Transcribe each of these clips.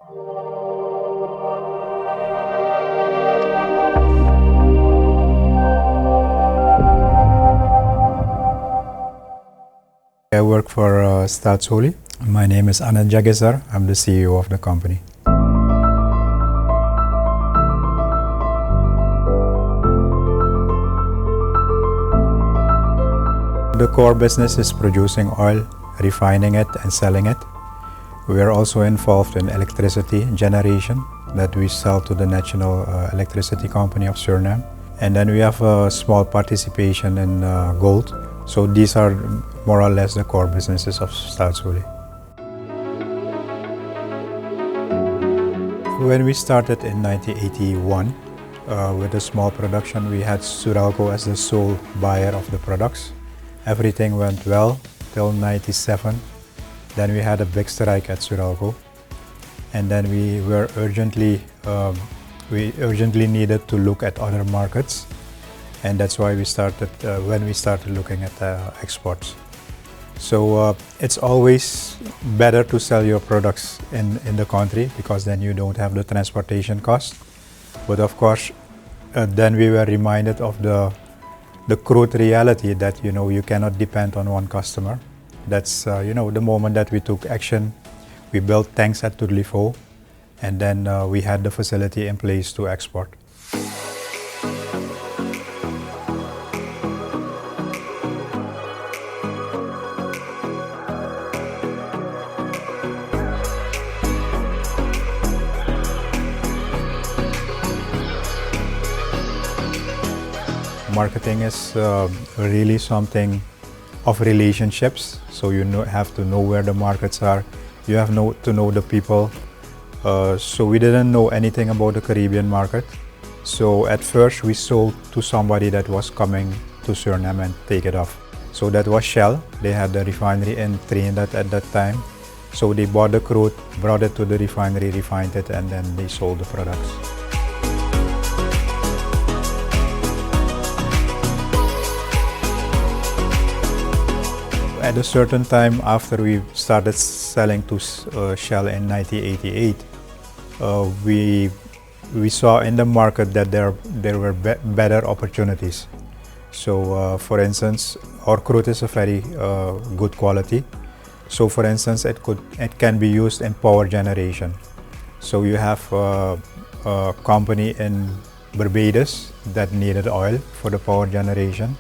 I work for Staatsolie. My name is Anand Jagesar. I'm the CEO of the company. The core business is producing oil, refining it and selling it. We are also involved in electricity generation that we sell to the National Electricity Company of Suriname. And then we have a small participation in gold. So these are more or less the core businesses of Staatsolie. When we started in 1981 with a small production, we had Suralco as the sole buyer of the products. Everything went well till 1997. Then we had a big strike at Suralco, and then we urgently needed to look at other markets, and that's why we started looking at exports. So it's always better to sell your products in the country, because then you don't have the transportation cost. But of course, then we were reminded of the crude reality that you cannot depend on one customer. That's the moment that we took action. We built tanks at Tudlifo, and then we had the facility in place to export. Marketing is really something of relationships. So you have to know where the markets are. You have to know the people. So we didn't know anything about the Caribbean market. So at first we sold to somebody that was coming to Suriname and take it off. So that was Shell. They had the refinery in Trinidad at that time. So they bought the crude, brought it to the refinery, refined it, and then they sold the products. At a certain time, after we started selling to Shell in 1988, we saw in the market that there were better opportunities. So, for instance, our crude is a very good quality. So, for instance, it can be used in power generation. So you have a company in Barbados that needed oil for the power generation,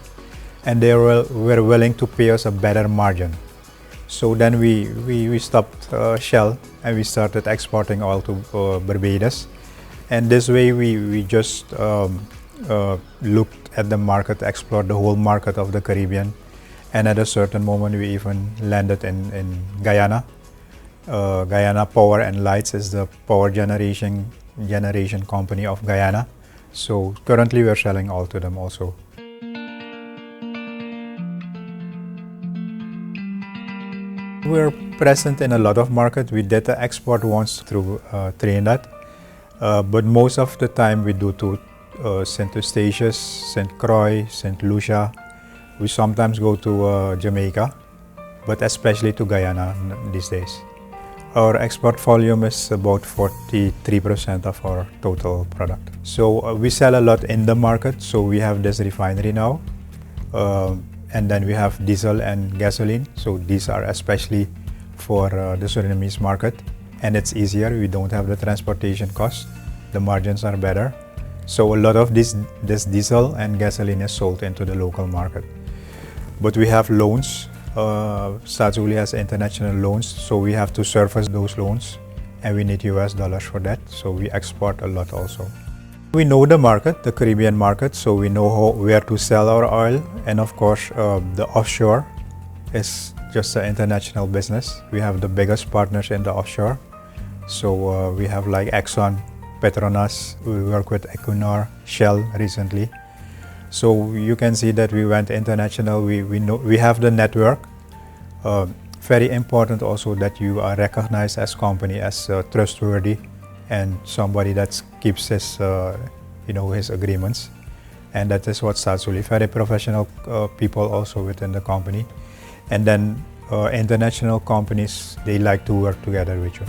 and they were willing to pay us a better margin. So then we stopped Shell and we started exporting oil to Barbados. And this way we just looked at the market, explored the whole market of the Caribbean. And at a certain moment we even landed in Guyana. Guyana Power and Lights is the power generation company of Guyana. So currently we are selling oil to them also. We're present in a lot of markets. We did the export once through Trinidad, but most of the time we do to St. Eustatius, St. Croix, St. Lucia. We sometimes go to Jamaica, but especially to Guyana these days. Our export volume is about 43% of our total product. So we sell a lot in the market. So we have this refinery now. And then we have diesel and gasoline. So these are especially for the Surinamese market. And it's easier. We don't have the transportation cost. The margins are better. So a lot of this diesel and gasoline is sold into the local market. But we have loans. Staatsolie has international loans. So we have to service those loans. And we need US dollars for that. So we export a lot also. We know the market, the Caribbean market, so we know where to sell our oil. And of course, the offshore is just an international business. We have the biggest partners in the offshore. So we have like Exxon, Petronas, we work with Equinor, Shell recently. So you can see that we went international. We have the network. Very important also that you are recognized as company as trustworthy and somebody that keeps his his agreements, and that is what Staatsolie. Very professional people also within the company, and then international companies, they like to work together with you.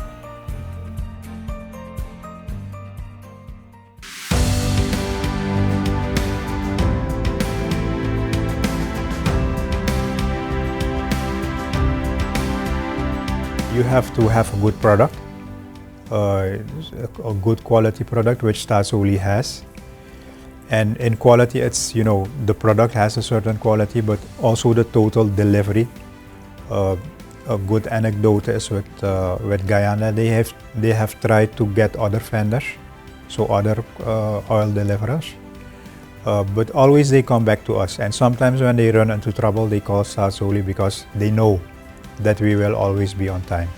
you have to have a good product, a good quality product, which Staatsolie has. And in quality, it's, the product has a certain quality, but also the total delivery. A good anecdote is with Guyana. They have tried to get other vendors, so other oil deliverers, but always they come back to us. And sometimes when they run into trouble, they call Staatsolie because they know that we will always be on time.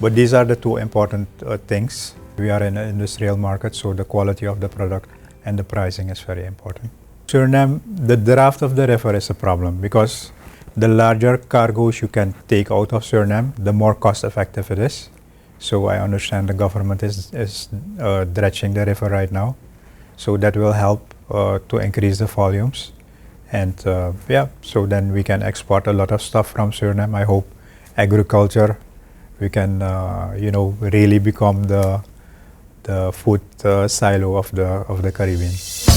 But these are the two important things. We are in an industrial market, so the quality of the product and the pricing is very important. Suriname, the draft of the river is a problem because the larger cargoes you can take out of Suriname, the more cost effective it is. So I understand the government is dredging the river right now. So that will help to increase the volumes. And so then we can export a lot of stuff from Suriname. I hope agriculture, we can really become the food silo of the Caribbean.